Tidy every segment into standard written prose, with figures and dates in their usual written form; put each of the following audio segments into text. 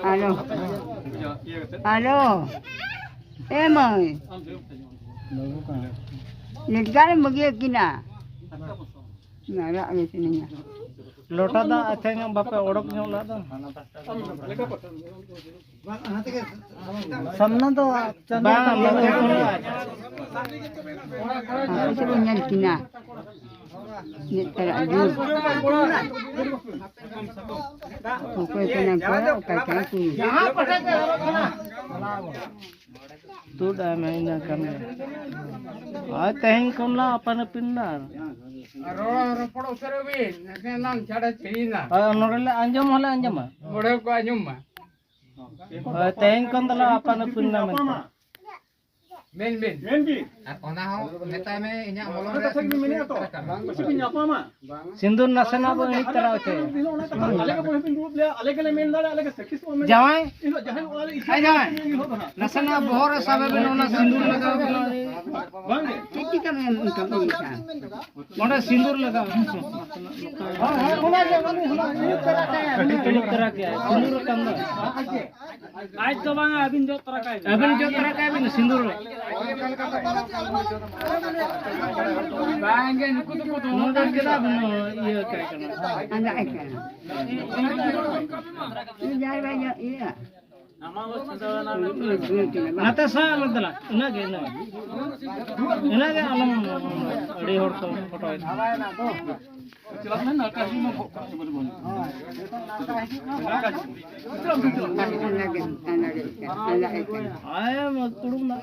Halo. Halo. Emang. Netgare magi kina. Nara age sininya. लोटा दा अच्छे ᱧᱚᱜ ᱵᱟᱯᱮ ᱚᱰᱚᱠ ᱧᱚᱜ ᱞᱟᱫᱟ सामना तो चंदा itu punya kina. Netara aju. Pokok kena kora kakak ku. तू डा महीना कम आ तहन कोनला अपन पिन्नार रोड़ा पड़ो सरवी ने नाम छाड़ा चीना नोरले अंजम हले अंजम मोड़े को अंजम मा तहन कोनला अपन पिन्ना मेन भी ओना हो नेता में इन्या मोलो रे सिंदूर नसना बो एक तरह होते जावाय नसना बोहर सबे बिना सिंदूर लगाओ Kiti kami kami isa. मोड़ा सिंदूर लगाओ हां होना तरह के सिंदूर कम आज तो बांगा अबिन जो तरह का अबिन सिंदूर बांगे नुकु तो मोड़ा के दा ये क्या करना Anak ikan. Ini jari banyak iya. नाते साल दला इनागे अलम अड़ी होड़ तो फोटो Anak ikan. आया मत कुड़ुम ना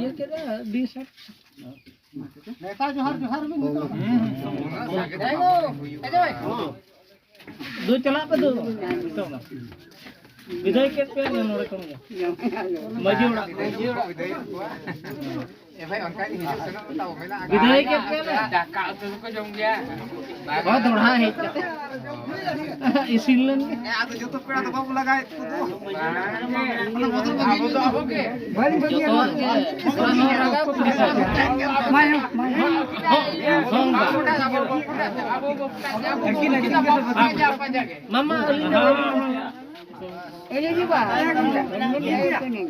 ये क्या डी शर्ट नेता जोहर भी दो चला पे दो विदाई के पे नोरे कम मजीड़ा ए भाई उनका ही हिसाब से बताओ मैं ना विदाई के पे डाका तो को जम गया बहुत बढ़ा है इसीलिए ए आ तो जो तो पेड़ा तो बाबू लगाए तो अब के Balik bagi Mama ini juga. Ini.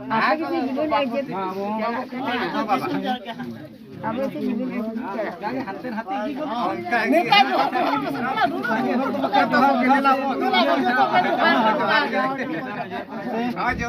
Apa sih juga aja. Apa sih juga Aja